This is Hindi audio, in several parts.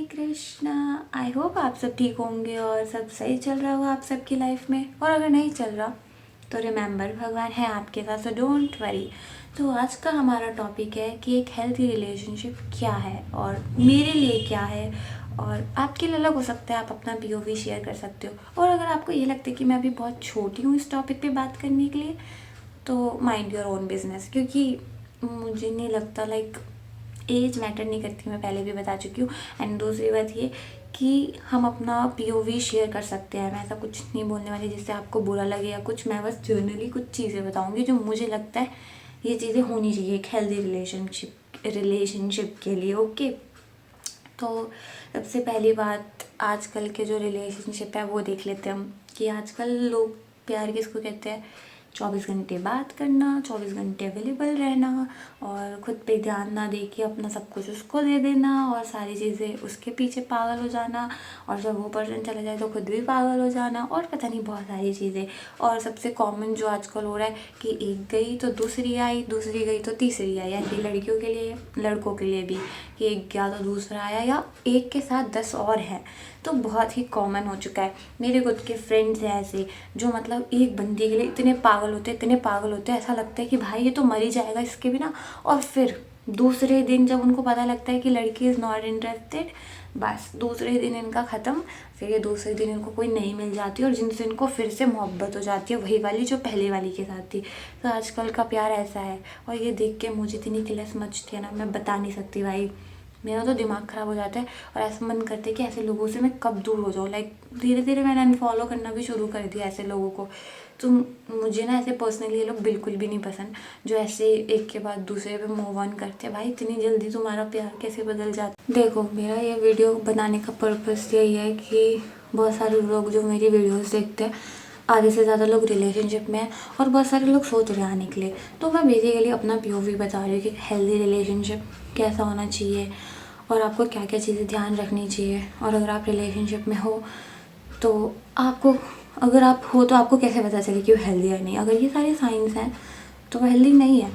कृष्णा। आई होप आप सब ठीक होंगे और सब सही चल रहा होगा आप सबकी लाइफ में। और अगर नहीं चल रहा तो रिमेंबर, भगवान है आपके साथ, सो डोंट वरी। तो आज का हमारा टॉपिक है कि एक हेल्थी रिलेशनशिप क्या है और मेरे लिए क्या है, और आपके लिए अलग हो सकता है। आप अपना पीओवी शेयर कर सकते हो। और अगर आपको ये लगता है कि मैं अभी बहुत छोटी हूँ इस टॉपिक पे बात करने के लिए, तो माइंड योर ओन बिजनेस, क्योंकि मुझे नहीं लगता एज मैटर नहीं करती, मैं पहले भी बता चुकी हूँ। एंड दूसरी बात ये कि हम अपना पीओवी शेयर कर सकते हैं। मैं ऐसा कुछ नहीं बोलने वाली जिससे आपको बुरा लगे या कुछ। मैं बस जनरली कुछ चीज़ें बताऊँगी जो मुझे लगता है ये चीज़ें होनी चाहिए एक हेल्दी रिलेशनशिप के लिए। ओके, तो सबसे पहली बात, आजकल के जो रिलेशनशिप है वो देख लेते हैं हम कि आजकल लोग प्यार किसको कहते हैं। 24 घंटे बात करना, 24 घंटे अवेलेबल रहना, और खुद पे ध्यान ना दे के अपना सब कुछ उसको दे देना और सारी चीज़ें उसके पीछे पागल हो जाना, और जब वो पर्सन चला जाए तो खुद भी पागल हो जाना, और पता नहीं बहुत सारी चीज़ें। और सबसे कॉमन जो आजकल हो रहा है कि एक गई तो दूसरी आई, दूसरी गई तो तीसरी आई। ऐसी लड़कियों के लिए, लड़कों के लिए भी, कि एक गया तो दूसरा आया, या एक के साथ 10 और हैं। तो बहुत ही कॉमन हो चुका है। मेरे खुद के फ्रेंड्स हैं ऐसे जो एक बंदी के लिए इतने पागल होते हैं, इतने पागल होते हैं, ऐसा लगता है कि भाई ये तो मर ही जाएगा इसके बिना। और फिर दूसरे दिन जब उनको पता लगता है कि लड़की इज़ नॉट इंटरेस्टेड, बस दूसरे दिन इनका ख़त्म। फिर ये दूसरे दिन इनको कोई नई मिल जाती है और जिनसे इनको फिर से मोहब्बत हो जाती है, वही वाली जो पहले वाली के साथ थी। तो आजकल का प्यार ऐसा है, और ये देख के मुझे इतनी किलस मचती है ना, मैं बता नहीं सकती भाई। मेरा तो दिमाग ख़राब हो जाता है और ऐसा मन करता है कि ऐसे लोगों से मैं कब दूर हो जाऊँ। धीरे धीरे मैंने अनफॉलो करना भी शुरू कर दिया ऐसे लोगों को। तो मुझे ना ऐसे पर्सनली ये लोग बिल्कुल भी नहीं पसंद जो ऐसे एक के बाद दूसरे पे मूव ऑन करते हैं। भाई इतनी जल्दी तुम्हारा प्यार कैसे बदल जाता है। देखो, मेरा ये वीडियो बनाने का पर्पस यही है कि बहुत सारे लोग जो मेरी वीडियोज़ देखते हैं, आधे से ज़्यादा लोग रिलेशनशिप में हैं और बहुत सारे लोग सोच रहे हैं आने के लिए। तो मैं बेसिकली अपना पीओवी बता रही हूँ कि हेल्दी रिलेशनशिप कैसा होना चाहिए और आपको क्या क्या चीज़ें ध्यान रखनी चाहिए। और अगर आप रिलेशनशिप में हो तो आपको, अगर आप हो तो आपको कैसे पता चले कि वो हेल्दी है नहीं। अगर ये सारे साइंस हैं तो वो हेल्दी नहीं है,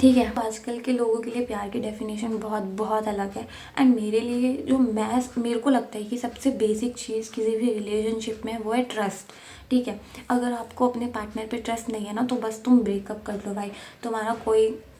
ठीक है। आजकल के लोगों के लिए प्यार की डेफिनेशन बहुत बहुत अलग है। एंड मेरे लिए जो मेरे को लगता है कि सबसे बेसिक चीज़ किसी भी रिलेशनशिप में वो है ट्रस्ट, ठीक है। अगर आपको अपने पार्टनर पे ट्रस्ट नहीं है ना, तो बस तुम ब्रेकअप कर लो भाई। तुम्हारा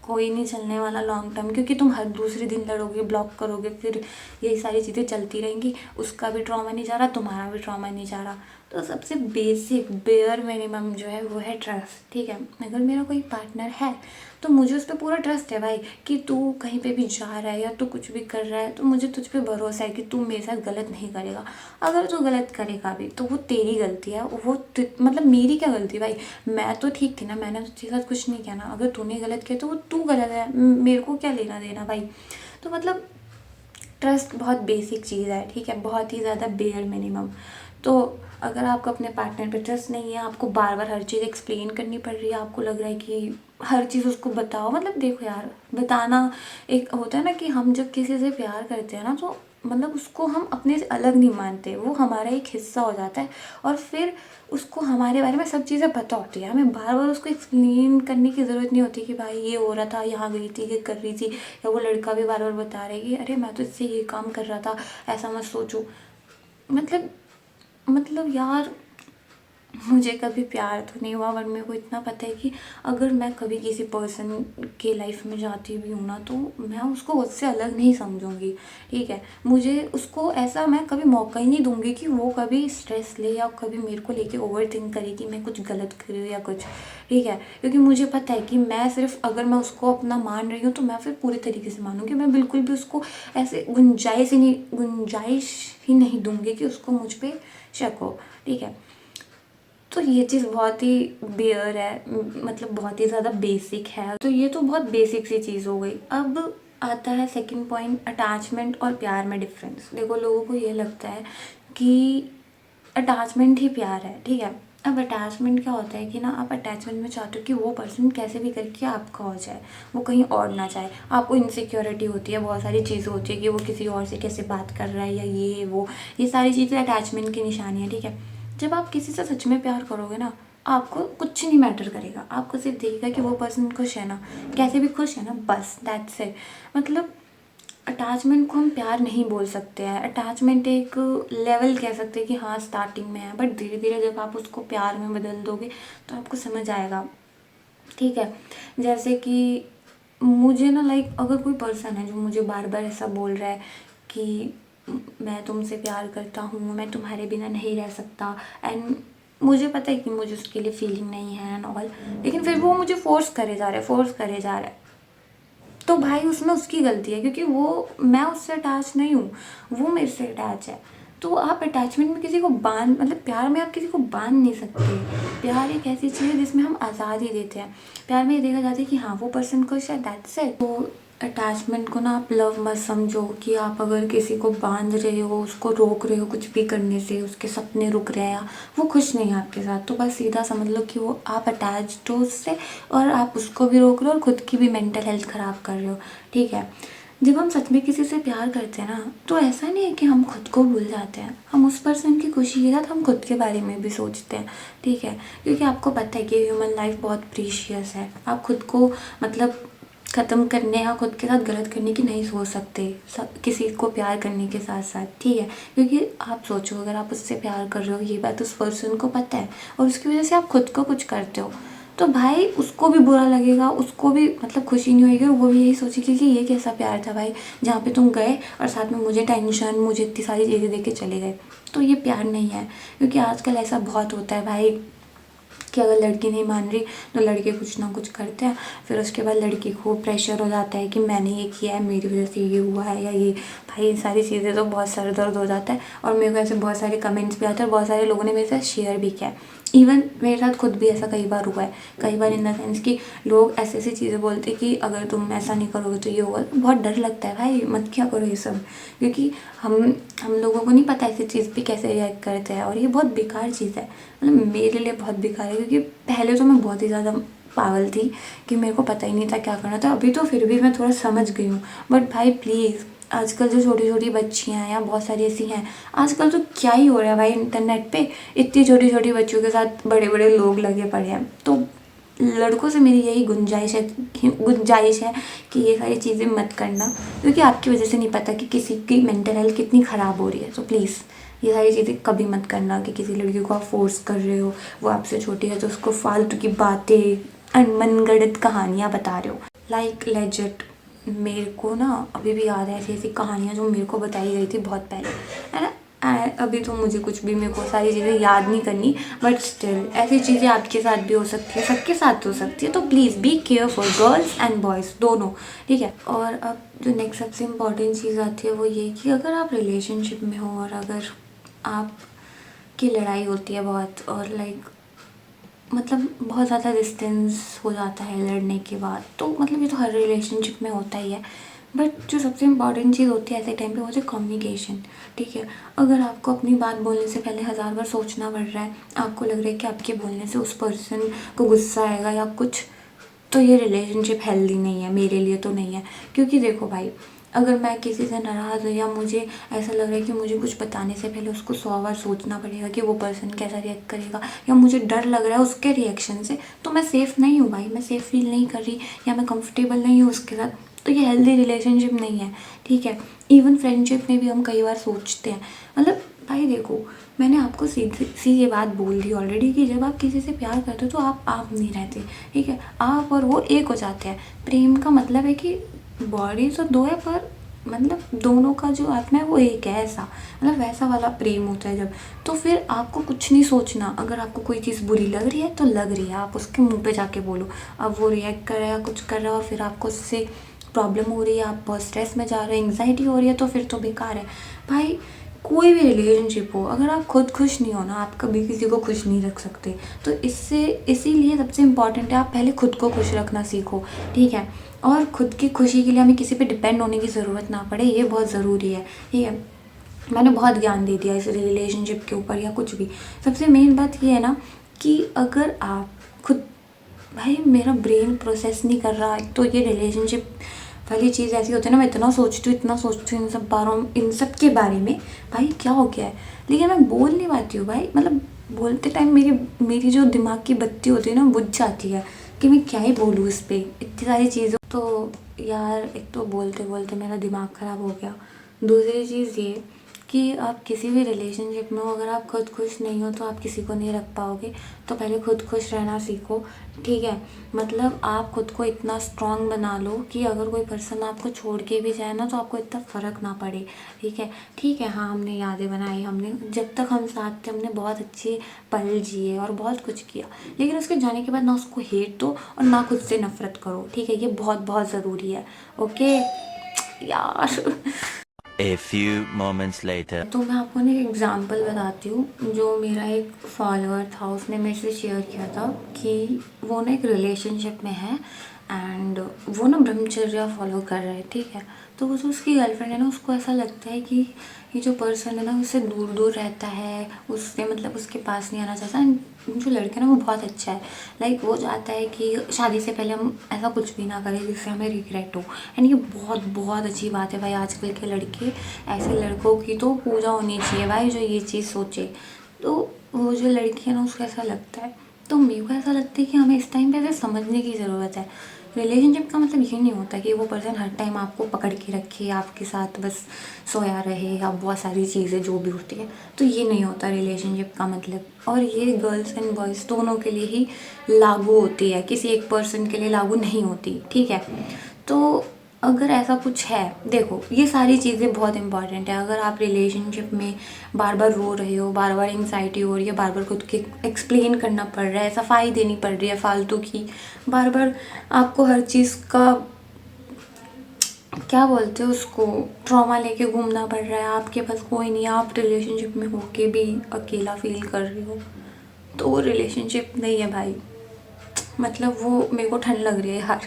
कोई नहीं चलने वाला लॉन्ग टर्म, क्योंकि तुम हर दूसरे दिन लड़ोगे, ब्लॉक करोगे, फिर यही सारी चीज़ें चलती रहेंगी। उसका भी ट्रॉमा नहीं जा रहा, तुम्हारा भी ट्रॉमा नहीं जा रहा। तो सबसे बेसिक बेयर मिनिमम जो है वो है ट्रस्ट, ठीक है। अगर मेरा कोई पार्टनर है तो मुझे उस पर पूरा ट्रस्ट है भाई, कि तू कहीं पे भी जा रहा है या तू कुछ भी कर रहा है तो मुझे तुझ पे भरोसा है कि तू मेरे साथ गलत नहीं करेगा। अगर तू गलत करेगा भी तो वो तेरी गलती है, वो मतलब मेरी क्या गलती भाई। मैं तो ठीक थी ना, मैंने तुझे साथ कुछ नहीं किया ना। अगर तूने गलत किया तो वो तू गलत है, मेरे को क्या लेना देना भाई। तो मतलब ट्रस्ट बहुत बेसिक चीज़ है, ठीक है, बहुत ही ज़्यादा बेयर मिनिमम। तो अगर आपको अपने पार्टनर पे ट्रस्ट नहीं है, आपको बार बार हर चीज़ एक्सप्लेन करनी पड़ रही है, आपको लग रहा है कि हर चीज़ उसको बताओ। मतलब देखो यार, बताना एक होता है ना कि हम जब किसी से प्यार करते हैं ना, तो मतलब उसको हम अपने से अलग नहीं मानते, वो हमारा एक हिस्सा हो जाता है। और फिर उसको हमारे बारे में सब चीज़ें पता होती है, हमें बार बार उसको एक्सप्लेन करने की ज़रूरत नहीं होती कि भाई ये हो रहा था, यहाँ गई थी, ये कर रही थी। या वो लड़का भी बार बार बता रहा है कि अरे मैं तो इससे ये काम कर रहा था, ऐसा मत सोचो। मतलब यार, मुझे कभी प्यार तो नहीं हुआ, बट मेरे को इतना पता है कि अगर मैं कभी किसी पर्सन के लाइफ में जाती भी हूँ ना, तो मैं उसको उससे अलग नहीं समझूंगी, ठीक है। मुझे उसको ऐसा, मैं कभी मौका ही नहीं दूंगी कि वो कभी स्ट्रेस ले या कभी मेरे को लेके ओवर थिंक करे कि मैं कुछ गलत कर रही हूँ या कुछ, ठीक है। क्योंकि मुझे पता है कि मैं सिर्फ, अगर मैं उसको अपना मान रही हूँ तो मैं फिर पूरी तरीके से मानूंगी। मैं बिल्कुल भी उसको ऐसे गुंजाइश ही नहीं दूंगी कि उसको मुझ पर शक हो, ठीक है। तो ये चीज़ बहुत ही बेयर है, मतलब बहुत ही ज़्यादा बेसिक है। तो ये तो बहुत बेसिक सी चीज़ हो गई। अब आता है सेकंड पॉइंट, अटैचमेंट और प्यार में डिफरेंस। देखो, लोगों को ये लगता है कि अटैचमेंट ही प्यार है, ठीक है। अब अटैचमेंट क्या होता है कि ना, आप अटैचमेंट में चाहते हो कि वो पर्सन कैसे भी करके आपका हो जाए, वो कहीं और ना जाए। आपको इनसिक्योरिटी होती है, बहुत सारी चीज़ें होती है कि वो किसी और से कैसे बात कर रहा है या ये सारी चीज़ें अटैचमेंट की निशानी है, ठीक है। जब आप किसी से सच में प्यार करोगे ना, आपको कुछ नहीं मैटर करेगा, आपको सिर्फ देखिएगा कि वो पर्सन खुश है ना, कैसे भी खुश है ना, बस दैट्स इट। मतलब अटैचमेंट को हम प्यार नहीं बोल सकते हैं। अटैचमेंट एक लेवल कह सकते हैं कि हाँ स्टार्टिंग में है, बट धीरे धीरे जब आप उसको प्यार में बदल दोगे तो आपको समझ आएगा। ठीक है, जैसे कि मुझे ना लाइक अगर कोई पर्सन है जो मुझे बार बार ऐसा बोल रहा है कि मैं तुमसे प्यार करता हूँ, मैं तुम्हारे बिना नहीं रह सकता, एंड मुझे पता है कि मुझे उसके लिए फीलिंग नहीं है एंड ऑल, लेकिन फिर वो मुझे फोर्स करे जा रहा है, फोर्स करे जा रहा है, तो भाई उसमें उसकी गलती है, क्योंकि वो, मैं उससे अटैच नहीं हूँ, वो मेरे से अटैच है। तो आप अटैचमेंट में किसी को बांध, मतलब प्यार में आप किसी को बांध नहीं सकते। प्यार एक ऐसी चीज़ है जिसमें हम आज़ादी देते हैं। प्यार में ये देखा जाता है कि हाँ वो पर्सन खुश है, दैट्स इट। तो अटैचमेंट को ना आप लव मत समझो कि आप अगर किसी को बांध रहे हो, उसको रोक रहे हो कुछ भी करने से, उसके सपने रुक रहे हैं या वो खुश नहीं है आपके साथ, तो बस सीधा समझ लो कि वो आप अटैच्ड हो उससे, और आप उसको भी रोक रहे हो और खुद की भी मेंटल हेल्थ ख़राब कर रहे हो। ठीक है, जब हम सच में किसी से प्यार करते हैं ना, तो ऐसा नहीं है कि हम खुद को भूल जाते हैं, हम उस पर्सन की खुशी के साथ हम खुद के बारे में भी सोचते हैं। ठीक है, क्योंकि आपको पता है कि ह्यूमन लाइफ बहुत प्रीशियस है। आप खुद को मतलब ख़त्म करने या खुद के साथ गलत करने की नहीं सोच सकते किसी को प्यार करने के साथ साथ। ठीक है, क्योंकि आप सोचो अगर आप उससे प्यार कर रहे हो, ये बात उस पर्सन को पता है, और उसकी वजह से आप खुद को कुछ करते हो, तो भाई उसको भी बुरा लगेगा, उसको भी मतलब खुशी नहीं होगी, और वो भी यही सोचेगी कि ये कैसा प्यार था भाई, जहाँ पे तुम गए और साथ में मुझे टेंशन, मुझे इतनी सारी चीज़ें दे के चले गए। तो ये प्यार नहीं है, क्योंकि आजकल ऐसा बहुत होता है भाई कि अगर लड़की नहीं मान रही तो लड़के कुछ ना कुछ करते हैं, फिर उसके बाद लड़की को प्रेशर हो जाता है कि मैंने ये किया है, मेरी वजह से ये हुआ है या ये, भाई ये सारी चीज़ें तो बहुत सर दर्द हो जाता है। और मेरे को ऐसे बहुत सारे कमेंट्स भी आते हैं और बहुत सारे लोगों ने मेरे साथ शेयर भी किया है। इवन मेरे साथ खुद भी ऐसा कई बार हुआ है, कई बार इन द सेंस कि लोग ऐसी ऐसी चीज़ें बोलते हैं कि अगर तुम ऐसा नहीं करोगे तो ये होगा। तो बहुत डर लगता है भाई, मत क्या करो ये सब, क्योंकि हम लोगों को नहीं पता ऐसी चीज़ पे कैसे रिएक्ट करते हैं, और ये बहुत बेकार चीज़ है। मतलब मेरे लिए बहुत बेकार है, क्योंकि पहले तो मैं बहुत ही ज़्यादा पागल थी कि मेरे को पता ही नहीं था क्या करना था। अभी तो फिर भी मैं थोड़ा समझ गई हूँ, बट भाई प्लीज़, आजकल जो छोटी छोटी बच्चियाँ हैं या बहुत सारी ऐसी हैं, आजकल तो क्या ही हो रहा है भाई इंटरनेट पे, इतनी छोटी छोटी बच्चियों के साथ बड़े बड़े लोग लगे पड़े हैं। तो लड़कों से मेरी यही गुंजाइश है कि ये सारी चीज़ें मत करना, क्योंकि आपकी वजह से नहीं पता कि किसी की मेंटल हेल्थ कितनी ख़राब हो रही है। तो प्लीज़ ये सारी चीज़ें कभी मत करना कि किसी लड़की को आप फोर्स कर रहे हो, वो आपसे छोटी है तो उसको फालतू की बातें मनगढ़ंत कहानियाँ बता रहे हो। लाइक लेजिट मेरे को ना अभी भी याद है ऐसी ऐसी कहानियाँ जो मेरे को बताई गई थी बहुत पहले, है ना। अभी तो मुझे कुछ भी, मेरे को सारी चीज़ें याद नहीं करनी, बट स्टिल ऐसी चीज़ें आपके साथ भी हो सकती है, सबके साथ हो सकती है। तो please be careful, girls and boys दोनों। ठीक है, और अब जो नेक्स्ट सबसे इम्पॉर्टेंट चीज़ आती है वो ये कि अगर आप रिलेशनशिप में हो और अगर आपकी लड़ाई होती है बहुत, और लाइक मतलब बहुत ज़्यादा डिस्टेंस हो जाता है लड़ने के बाद, तो मतलब ये तो हर रिलेशनशिप में होता ही है, बट जो सबसे इम्पॉर्टेंट चीज़ होती है ऐसे टाइम पे वो है कम्युनिकेशन। ठीक है, अगर आपको अपनी बात बोलने से पहले 1000 बार सोचना पड़ रहा है, आपको लग रहा है कि आपके बोलने से उस पर्सन को गुस्सा आएगा या कुछ, तो ये रिलेशनशिप हेल्दी नहीं है, मेरे लिए तो नहीं है। क्योंकि देखो भाई, अगर मैं किसी से नाराज़ हूँ या मुझे ऐसा लग रहा है कि मुझे कुछ बताने से पहले उसको 100 बार सोचना पड़ेगा कि वो पर्सन कैसा रिएक्ट करेगा, या मुझे डर लग रहा है उसके रिएक्शन से, तो मैं सेफ़ नहीं हूँ भाई, मैं सेफ़ फील नहीं कर रही या मैं कंफर्टेबल नहीं हूँ उसके साथ, तो ये हेल्दी रिलेशनशिप नहीं है। ठीक है, इवन फ्रेंडशिप में भी हम कई बार सोचते हैं, मतलब भाई देखो, मैंने आपको सीधी सी ये बात बोल दी ऑलरेडी कि जब आप किसी से प्यार करते हो तो आप नहीं रहते। ठीक है, आप और वो एक हो जाते हैं। प्रेम का मतलब है कि बॉडी तो दो है पर मतलब दोनों का जो आत्मा है वो एक है, ऐसा मतलब वैसा वाला प्रेम होता है जब। तो फिर आपको कुछ नहीं सोचना, अगर आपको कोई चीज़ बुरी लग रही है तो लग रही है, आप उसके मुंह पे जाके बोलो। अब वो रिएक्ट कर रहा है कुछ कर रहा है और फिर आपको उससे प्रॉब्लम हो रही है, आप बहुत स्ट्रेस में जा रहे हो, एंग्जाइटी हो रही है, तो फिर तो बेकार है भाई। कोई भी रिलेशनशिप हो, अगर आप खुद खुश नहीं हो ना, आप कभी किसी को खुश नहीं रख सकते। तो इसीलिए सबसे इम्पॉर्टेंट है आप पहले खुद को खुश रखना सीखो। ठीक है, और खुद की खुशी के लिए हमें किसी पे डिपेंड होने की ज़रूरत ना पड़े, ये बहुत ज़रूरी है। ठीक है, मैंने बहुत ज्ञान दे दिया इस रिलेशनशिप के ऊपर या कुछ भी। सबसे मेन बात ये है ना कि अगर आप खुद, भाई मेरा ब्रेन प्रोसेस नहीं कर रहा, एक तो ये रिलेशनशिप वाली चीज़ ऐसी होती है ना, मैं इतना सोचती हूँ इन सब के बारे में, भाई क्या हो गया है, लेकिन मैं बोल नहीं पाती हूँ भाई। मतलब बोलते टाइम मेरी जो दिमाग की बत्ती होती है ना बुझ जाती है कि मैं क्या ही बोलूँ इस पर, इतनी सारी चीज़ों। तो यार एक तो बोलते बोलते मेरा दिमाग ख़राब हो गया। दूसरी चीज़ ये कि आप किसी भी रिलेशनशिप में हो, अगर आप खुद खुश नहीं हो तो आप किसी को नहीं रख पाओगे। तो पहले खुद खुश रहना सीखो, ठीक है। मतलब आप खुद को इतना स्ट्रांग बना लो कि अगर कोई पर्सन आपको छोड़ के भी जाए ना तो आपको इतना फ़र्क ना पड़े, ठीक है। ठीक है, हाँ हमने यादें बनाई, हमने जब तक हम साथ थे हमने बहुत अच्छे पल जिए और बहुत कुछ किया, लेकिन उसके जाने के बाद ना उसको हेट दो और ना खुद से नफ़रत करो, ठीक है। ये बहुत बहुत ज़रूरी है, ओके यार। A few moments later. तो मैं आपको ना एक एग्ज़ाम्पल बताती हूँ। जो मेरा एक फॉलोअर था उसने मेरे से शेयर किया था कि वो ना एक रिलेशनशिप में है एंड वो ना ब्रह्मचर्या फॉलो कर रहे हैं, ठीक है। तो वो जो उसकी गर्लफ्रेंड है ना, उसको ऐसा लगता है कि ये जो पर्सन है ना उससे दूर दूर रहता है, उससे मतलब उसके पास नहीं आना चाहता। एंड जो लड़का है ना वो बहुत अच्छा है, लाइक वो चाहता है कि शादी से पहले हम ऐसा कुछ भी ना करें जिससे हमें रिग्रेट हो। एंड ये बहुत बहुत अच्छी बात है भाई। आजकल के लड़के, ऐसे लड़कों की तो पूजा होनी चाहिए भाई जो ये चीज़ सोचे। तो वो जो लड़की है ना उसको ऐसा लगता है, तो मेरे को ऐसा लगता है कि हमें इस टाइम पे ऐसे समझने की ज़रूरत है। रिलेशनशिप का मतलब ये नहीं होता कि वो पर्सन हर टाइम आपको पकड़ के रखे, आपके साथ बस सोया रहे या बहुत सारी चीज़ें जो भी होती है, तो ये नहीं होता रिलेशनशिप का मतलब। और ये गर्ल्स एंड बॉयज़ दोनों के लिए ही लागू होती है, किसी एक पर्सन के लिए लागू नहीं होती, ठीक है। तो अगर ऐसा कुछ है, देखो ये सारी चीज़ें बहुत इंपॉर्टेंट है। अगर आप रिलेशनशिप में बार बार रो रहे हो, बार बार एंग्जाइटी हो रही है, बार बार खुद के एक्सप्लेन करना पड़ रहा है, सफाई देनी पड़ रही है फालतू की, बार बार आपको हर चीज़ का क्या बोलते हैं उसको, ट्रॉमा लेके घूमना पड़ रहा है, आपके पास कोई नहीं है, आप रिलेशनशिप में होके भी अकेला फील कर रहे हो, तो वो रिलेशनशिप नहीं है भाई। मतलब वो मेरे को ठंड लग रही है यार।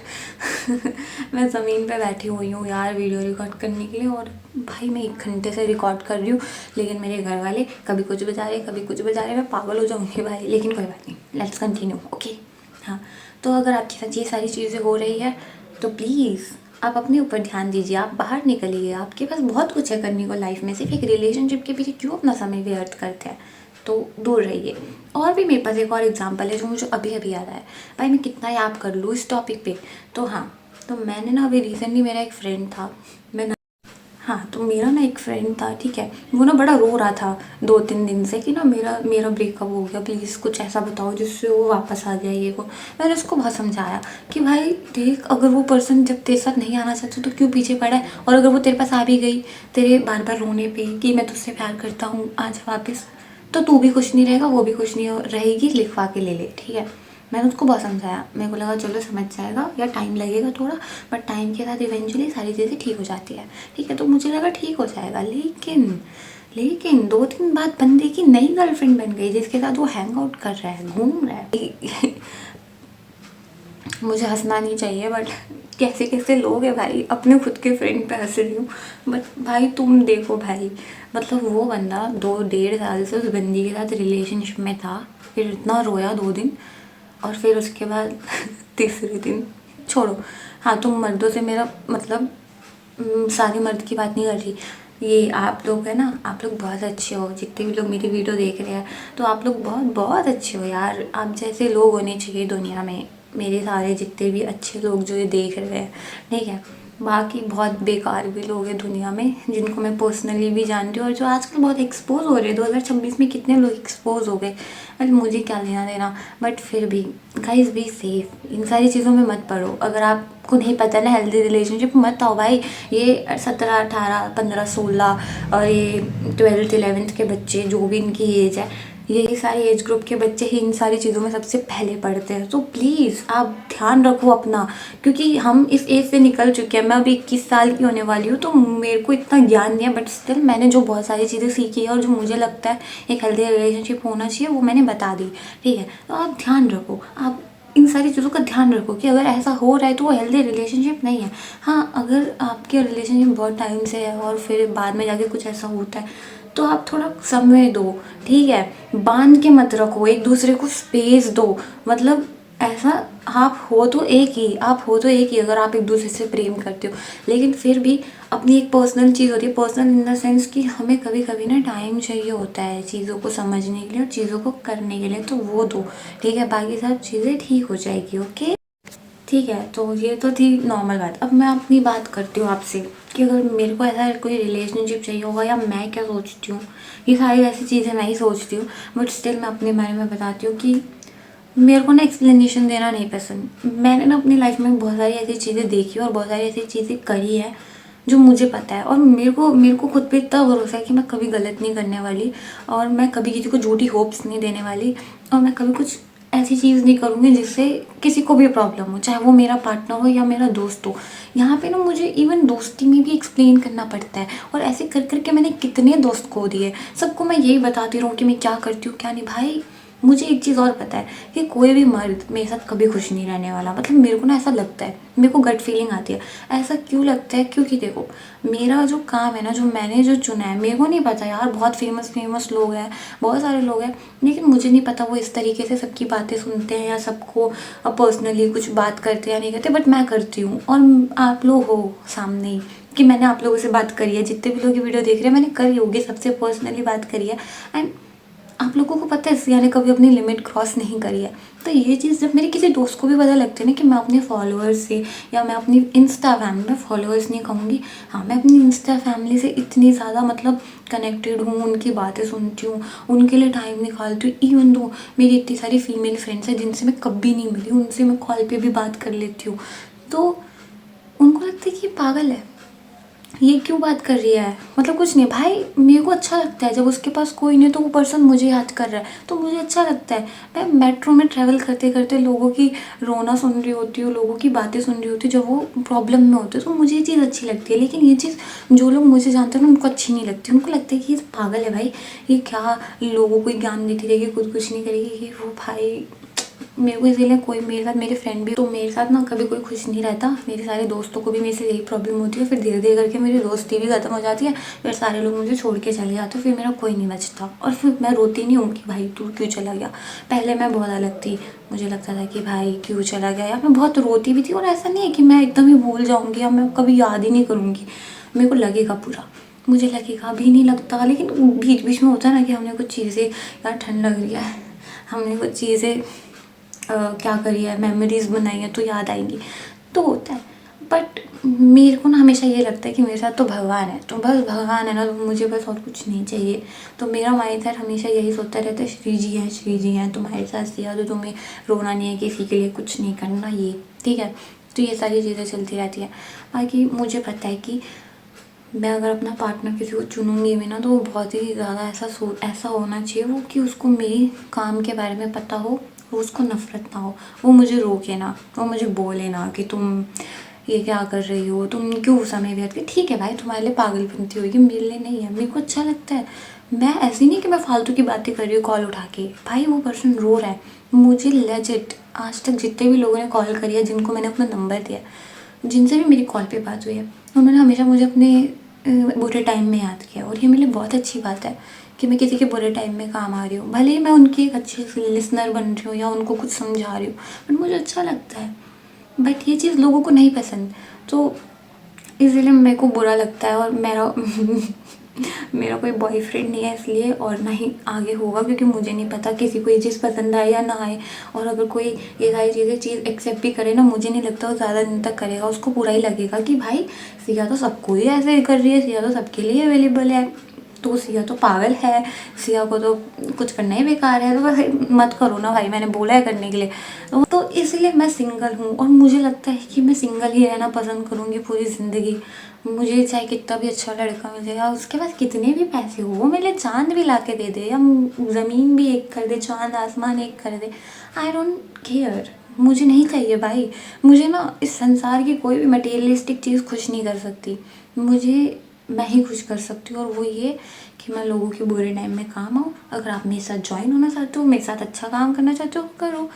मैं ज़मीन पे बैठी हुई हूँ यार वीडियो रिकॉर्ड करने के लिए, और भाई मैं 1 घंटे से रिकॉर्ड कर रही हूँ, लेकिन मेरे घर वाले कभी कुछ बजा रहे कभी कुछ बजा रहे, मैं पागल हो जाऊँगी भाई। लेकिन कोई बात नहीं, लेट्स कंटिन्यू, ओके। हाँ, तो अगर आपके साथ ये सारी चीज़ें हो रही है तो प्लीज़ आप अपने ऊपर ध्यान दीजिए, आप बाहर निकलिए, आपके पास बहुत कुछ है करने को लाइफ में। सिर्फ एक रिलेशनशिप के पीछे क्यों अपना समय व्यर्थ करते हैं, तो दूर रहिए। और भी मेरे पास एक और एग्जांपल है जो मुझे अभी अभी याद आया। भाई मैं कितना याद कर लूँ इस टॉपिक पे। तो हाँ, तो मैंने ना अभी रिसेंटली, मेरा एक फ्रेंड था, मैं ना, हाँ तो मेरा ना एक फ्रेंड था, ठीक है। वो ना बड़ा रो रहा था 2-3 दिन से कि ना मेरा मेरा ब्रेकअप हो गया, प्लीज़ कुछ ऐसा बताओ जिससे वो वापस आ जाए। ये को मैंने उसको बहुत समझाया कि भाई देख, अगर वो पर्सन जब तेरे साथ नहीं आना चाहता तो क्यों पीछे पड़ा है, और अगर वो तेरे पास आ भी गई तेरे बार बार रोने पे कि मैं तुझसे प्यार करता हूँ आ जा वापस, तो तू भी खुश नहीं रहेगा, वो भी खुश नहीं रहेगी, लिखवा के ले ले, ठीक है। मैंने उसको बहुत समझाया, मेरे को लगा चलो समझ जाएगा, या टाइम लगेगा थोड़ा, बट टाइम के साथ इवेंचुअली सारी चीज़ें ठीक हो जाती है, ठीक है। तो मुझे लगा ठीक हो जाएगा, लेकिन लेकिन 2 दिन बाद बंदे की नई गर्लफ्रेंड बन गई जिसके साथ वो हैंग आउट कर रहा है, घूम रहा है। मुझे हंसना नहीं चाहिए बट कैसे कैसे लोग हैं भाई, अपने खुद के फ्रेंड पे हंस रही हूँ, बट भाई तुम देखो भाई, मतलब वो बंदा 2-1.5 साल से उस बंदी के साथ रिलेशनशिप में था, फिर इतना रोया 2 दिन, और फिर उसके बाद तीसरे दिन, छोड़ो। हाँ, तुम मर्दों से मेरा मतलब सारे मर्द की बात नहीं कर रही, ये आप लोग है ना, आप लोग बहुत अच्छे हो, जितने भी लोग मेरी वीडियो देख रहे हैं तो आप लोग बहुत बहुत अच्छे हो यार। आप जैसे लोग होने चाहिए दुनिया में, मेरे सारे जितने भी अच्छे लोग जो ये देख रहे हैं, ठीक है। बाकी बहुत बेकार भी लोग हैं दुनिया में जिनको मैं पर्सनली भी जानती हूँ और जो आजकल बहुत एक्सपोज हो रहे हैं। 2026 में कितने लोग एक्सपोज हो गए, बट मुझे क्या लेना देना। बट फिर भी गाइस बी सेफ, इन सारी चीज़ों में मत पड़ो। अगर आपको नहीं पता ना हेल्दी रिलेशनशिप, मत आओ भाई। ये 17, 18, 15, 16 और ये 12th 11th के बच्चे, जो भी इनकी एज है, यही सारे एज ग्रुप के बच्चे ही इन सारी चीज़ों में सबसे पहले पढ़ते हैं। तो प्लीज़ आप ध्यान रखो अपना, क्योंकि हम इस एज से निकल चुके हैं। मैं अभी 21 साल की होने वाली हूँ, तो मेरे को इतना ज्ञान नहीं है, बट स्टिल मैंने जो बहुत सारी चीज़ें सीखी है और जो मुझे लगता है एक हेल्दी रिलेशनशिप होना चाहिए वो मैंने बता दी, ठीक है। तो आप ध्यान रखो, आप इन सारी चीज़ों का ध्यान रखो कि अगर ऐसा हो रहा है तो वो हेल्दी रिलेशनशिप नहीं है। हाँ, अगर आपके रिलेशनशिप बहुत टाइम से है और फिर बाद में जाके कुछ ऐसा होता है तो आप थोड़ा समय दो, ठीक है। बांध के मत रखो, एक दूसरे को स्पेस दो। मतलब ऐसा, आप हो तो एक ही, आप हो तो एक ही अगर आप एक दूसरे से प्रेम करते हो, लेकिन फिर भी अपनी एक पर्सनल चीज़ होती है। पर्सनल इन द सेंस कि हमें कभी कभी ना टाइम चाहिए होता है चीज़ों को समझने के लिए और चीज़ों को करने के लिए, तो वो दो, ठीक है। बाकी सब चीज़ें ठीक हो जाएगी, ओके। ठीक है, तो ये तो थी नॉर्मल बात। अब मैं अपनी बात करती हूँ आपसे कि अगर मेरे को ऐसा कोई रिलेशनशिप चाहिए होगा या मैं क्या सोचती हूँ, ये सारी ऐसी चीज़ें मैं ही सोचती हूँ। बट स्टिल मैं अपने बारे में बताती हूँ कि मेरे को ना एक्सप्लेनेशन देना नहीं पसंद। मैंने ना अपनी लाइफ में बहुत सारी ऐसी चीज़ें देखी और बहुत सारी ऐसी चीज़ें करी है जो मुझे पता है, और मेरे को खुद पे इतना भरोसा है कि मैं कभी गलत नहीं करने वाली, और मैं कभी किसी को झूठी होप्स नहीं देने वाली, और मैं कभी कुछ ऐसी चीज़ नहीं करूँगी जिससे किसी को भी प्रॉब्लम हो, चाहे वो मेरा पार्टनर हो या मेरा दोस्त हो। यहाँ पे ना मुझे इवन दोस्ती में भी एक्सप्लेन करना पड़ता है, और ऐसे कर करके मैंने कितने दोस्त खो दिए। सबको मैं यही बताती रहूँ कि मैं क्या करती हूँ क्या नहीं। भाई मुझे एक चीज़ और पता है कि कोई भी मर्द मेरे साथ कभी खुश नहीं रहने वाला। मतलब मेरे को ना ऐसा लगता है, मेरे को गट फीलिंग आती है। ऐसा क्यों लगता है? क्योंकि देखो, मेरा जो काम है ना, जो मैंने जो चुना है, मेरे को नहीं पता यार, बहुत फेमस लोग हैं, बहुत सारे लोग हैं, लेकिन मुझे नहीं पता वो इस तरीके से सबकी बातें सुनते हैं या सबको पर्सनली कुछ बात करते हैं या नहीं करते। बट मैं करती हूँ, और आप लोग हो सामने ही कि मैंने आप लोगों से बात करी है, जितने भी लोग ये वीडियो देख रहे हैं मैंने करी होगी, सबसे पर्सनली बात करी है। एंड आप लोगों को पता है सिया ने कभी अपनी लिमिट क्रॉस नहीं करी है। तो ये चीज़ जब मेरे किसी दोस्त को भी पता लगती है ना कि मैं अपने फॉलोअर्स से या मैं अपनी इंस्टा फैमिली में, फॉलोअर्स नहीं कहूँगी, हाँ मैं अपनी इंस्टा फैमिली से इतनी ज़्यादा मतलब कनेक्टेड हूँ, उनकी बातें सुनती हूँ, उनके लिए टाइम निकालती हूँ। इवन दो मेरी इतनी सारी फीमेल फ्रेंड्स हैं जिनसे मैं कभी नहीं मिली, उनसे मैं कॉल पर भी बात कर लेती हूँ, तो उनको लगता है कि ये पागल है, ये क्यों बात कर रही है। मतलब कुछ नहीं भाई, मेरे को अच्छा लगता है जब उसके पास कोई नहीं तो वो पर्सन मुझे याद कर रहा है, तो मुझे अच्छा लगता है। मैं मेट्रो में ट्रैवल करते करते लोगों की रोना सुन रही होती हूँ, लोगों की बातें सुन रही होती हूँ जब वो प्रॉब्लम में होते हैं, तो मुझे ये चीज़ अच्छी लगती है। लेकिन ये चीज़ जो लोग मुझे जानते हैं ना उनको अच्छी नहीं लगती। उनको लगता है कि ये पागल है भाई, ये क्या लोगों को ज्ञान देती रहेगी, खुद कुछ नहीं करेगी, ये वो। भाई मेरे को इसीलिए कोई मेरे साथ, मेरे फ्रेंड भी तो मेरे साथ ना कभी कोई खुश नहीं रहता। मेरे सारे दोस्तों को भी मेरे से यही प्रॉब्लम होती है, फिर धीरे धीरे करके मेरी दोस्ती भी ख़त्म हो जाती है, फिर सारे लोग मुझे छोड़ के चले जाते हैं, फिर मेरा कोई नहीं बचता। और फिर मैं रोती नहीं हूँ कि भाई तू क्यों चला गया। पहले मैं बहुत अलग थी, मुझे लगता था कि भाई क्यों चला गया, या मैं बहुत रोती भी थी। और ऐसा नहीं है कि मैं एकदम ही भूल जाऊँगी या मैं कभी याद ही नहीं करूँगी, मेरे को लगेगा पूरा, मुझे लगेगा। अभी नहीं लगता, लेकिन बीच बीच में होता है ना कि हमने कुछ चीज़ें, यार ठंड लग रही है, हमने कुछ चीज़ें क्या करी है, मेमोरीज बनाई है, तो याद आएंगी, तो होता है। बट मेरे को ना हमेशा ये लगता है कि मेरे साथ तो भगवान है, तो बस भगवान है ना, तो मुझे बस और कुछ नहीं चाहिए। तो मेरा माइंडसेट हमेशा यही सोचता रहता है, श्री जी हैं तुम्हारे साथ सिया, तो तुम्हें रोना नहीं है, किसी के लिए कुछ नहीं करना, ये ठीक है। तो ये सारी चीज़ें चलती रहती है। बाकी मुझे पता है कि मैं अगर अपना पार्टनर किसी को चुनूंगी भी ना, तो वो बहुत ही ज़्यादा ऐसा होना चाहिए वो कि उसको मेरी काम के बारे में पता हो, वो उसको नफ़रत ना हो, वो मुझे रोके ना, वो मुझे बोले ना कि तुम ये क्या कर रही हो, तुम क्यों समय व्यर्थ कर। ठीक है भाई, तुम्हारे लिए पागलपंती होगी, मेरे लिए नहीं है, मेरे को अच्छा लगता है। मैं ऐसी नहीं कि मैं फालतू की बातें कर रही हूँ कॉल उठा के। भाई वो पर्सन रो रहा है, मुझे लेजिट आज तक जितने भी लोगों ने कॉल करी है, जिनको मैंने अपना नंबर दिया, जिनसे भी मेरी कॉल पे बात हुई है, उन्होंने हमेशा मुझे अपने बुरे टाइम में याद किया। और ये मेरे लिए बहुत अच्छी बात है कि मैं किसी के बुरे टाइम में काम आ रही हूँ। भले ही मैं उनकी एक अच्छी लिसनर बन रही हूँ या उनको कुछ समझा रही हूँ, बट मुझे अच्छा लगता है। बट ये चीज़ लोगों को नहीं पसंद, तो इसीलिए मेरे को बुरा लगता है। और मेरा मेरा कोई बॉयफ्रेंड नहीं है इसलिए, और ना ही आगे होगा, क्योंकि मुझे नहीं पता किसी को ये चीज़ पसंद आए या ना आए। और अगर कोई ये सारी चीज़ एक्सेप्ट भी करे ना, मुझे नहीं लगता वो ज़्यादा दिन तक करेगा, उसको बुरा ही लगेगा कि भाई सिया तो सबको ही ऐसे कर रही है, सिया तो सबके लिए अवेलेबल है, तो सिया तो पागल है, सिया को तो कुछ करना ही बेकार है। तो भाई मत करो ना भाई, मैंने बोला है करने के लिए। तो इसलिए मैं सिंगल हूँ, और मुझे लगता है कि मैं सिंगल ही रहना पसंद करूँगी पूरी ज़िंदगी। मुझे चाहे कितना भी अच्छा लड़का मिल जाए, या उसके पास कितने भी पैसे हो, वो मेरे लिए चाँद भी ला के दे दे, या ज़मीन भी एक कर दे, चाँद आसमान एक कर दे, आई डोंट केयर, मुझे नहीं चाहिए भाई। मुझे ना इस संसार की कोई भी मटेरियलिस्टिक चीज़ खुश नहीं कर सकती, मुझे मैं ही खुश कर सकती हूँ। और वो ये कि मैं लोगों के बुरे टाइम में काम आऊँ। अगर आप मेरे साथ ज्वाइन होना चाहते हो, मेरे साथ अच्छा काम करना चाहते हो, करो,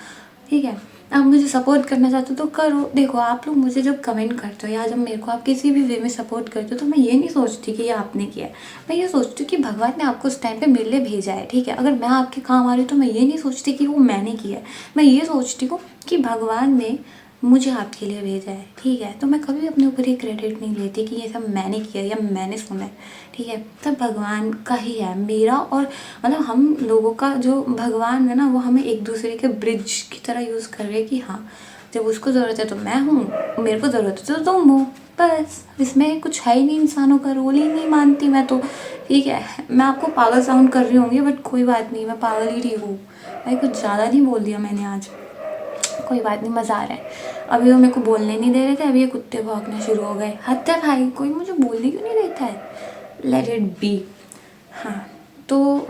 ठीक है। आप मुझे सपोर्ट करना चाहते हो तो करो। देखो आप लोग मुझे जब कमेंट करते हो या जब मेरे को आप किसी भी वे में सपोर्ट करते हो, तो मैं ये नहीं सोचती कि ये आपने किया है, मैं ये सोचती हूँ कि भगवान ने आपको उस टाइम पे मेरे लिए भेजा है, ठीक है। अगर मैं आपके काम आ रही हूँ तो मैं ये नहीं सोचती कि वो मैंने किया है, मैं ये सोचती हूँ कि भगवान ने मुझे आपके लिए भेजा है, ठीक है। तो मैं कभी अपने ऊपर ये क्रेडिट नहीं लेती कि ये सब मैंने किया या मैंने सुना है, ठीक है। तब भगवान का ही है मेरा। और मतलब हम लोगों का जो भगवान है ना, वो हमें एक दूसरे के ब्रिज की तरह यूज़ कर रहे हैं कि हाँ जब उसको ज़रूरत है तो मैं हूँ, मेरे को ज़रूरत है तो तुम हो, बस। इसमें कुछ है ही नहीं, इंसानों का रोल ही नहीं मानती मैं तो। ठीक है, मैं आपको पागल साउंड कर रही होंगी बट कोई बात नहीं, मैं पागल ही ठीक हूँ भाई। कुछ ज़्यादा नहीं बोल दिया मैंने आज, कोई बात नहीं, मज़ा आ रहा है। अभी वो मेरे को बोलने नहीं दे रहे थे, अभी ये कुत्ते भौंकने शुरू हो गए। हद है भाई, कोई मुझे बोलने क्यों नहीं देता है, लेट इट बी। हाँ, तो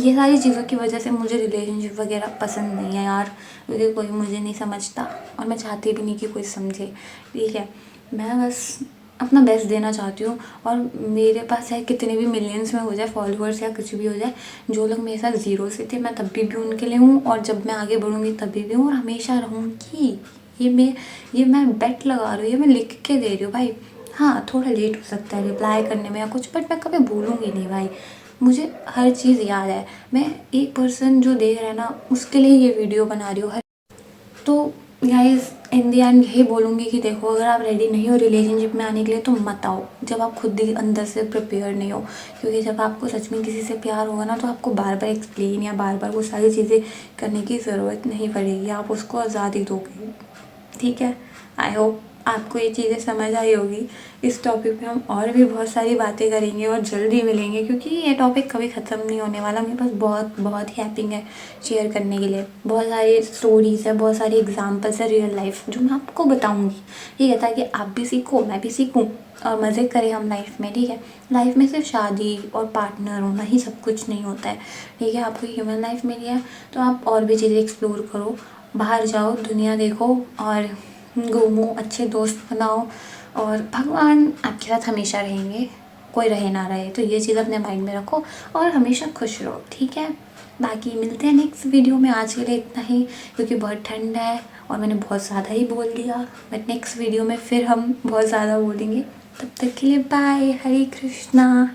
ये सारी चीज़ों की वजह से मुझे रिलेशनशिप वगैरह पसंद नहीं है यार, क्योंकि कोई मुझे नहीं समझता और मैं चाहती भी नहीं कि कोई समझे। ठीक है, मैं बस अपना बेस्ट देना चाहती हूँ, और मेरे पास है कितने भी मिलियंस में हो जाए फॉलोअर्स या कुछ भी हो जाए, जो लोग मेरे साथ ज़ीरो से थे मैं तब भी उनके लिए हूँ, और जब मैं आगे बढ़ूँगी तभी भी हूँ, और हमेशा रहूँगी। ये मैं बेट लगा रही हूँ, ये मैं लिख के दे रही हूँ भाई। हाँ, थोड़ा लेट हो सकता है रिप्लाई करने में या कुछ, बट मैं कभी भूलूँगी नहीं भाई, मुझे हर चीज़ याद है। मैं एक पर्सन जो देख रहा है ना, उसके लिए ये वीडियो बना रही हूँ। तो गाइस, इन दी एंड यही बोलूँगी कि देखो, अगर आप रेडी नहीं हो रिलेशनशिप में आने के लिए तो मत आओ, जब आप खुद ही अंदर से प्रिपेयर नहीं हो। क्योंकि जब आपको सच में किसी से प्यार होगा ना, तो आपको बार बार एक्सप्लेन या बार बार वो सारी चीज़ें करने की ज़रूरत नहीं पड़ेगी, आप उसको आज़ादी दोगे। ठीक है, आई होप आपको ये चीज़ें समझ आई होगी। इस टॉपिक पे हम और भी बहुत सारी बातें करेंगे और जल्दी मिलेंगे, क्योंकि ये टॉपिक कभी ख़त्म नहीं होने वाला। मेरे पास बहुत बहुत ही हैपिंग है शेयर करने के लिए, बहुत सारी स्टोरीज़ है, बहुत सारी एग्जांपल्स है रियल लाइफ जो मैं आपको बताऊंगी। ठीक है, ताकि आप भी सीखो, मैं भी सीखूँ और मज़े करें हम लाइफ में। ठीक है, लाइफ में सिर्फ शादी और पार्टनर होना ही सब कुछ नहीं होता है। ठीक है, आपको ह्यूमन लाइफ मिली है तो आप और भी चीज़ें एक्सप्लोर करो, बाहर जाओ, दुनिया देखो और घूमो, अच्छे दोस्त बनाओ, और भगवान आपके साथ हमेशा रहेंगे, कोई रहे ना रहे। तो ये चीज़ अपने माइंड में रखो और हमेशा खुश रहो। ठीक है, बाकी मिलते हैं नेक्स्ट वीडियो में। आज के लिए इतना ही, क्योंकि बहुत ठंड है और मैंने बहुत ज़्यादा ही बोल दिया। बट नेक्स्ट वीडियो में फिर हम बहुत ज़्यादा बोलेंगे। तब तक के लिए बाय, हरे कृष्णा।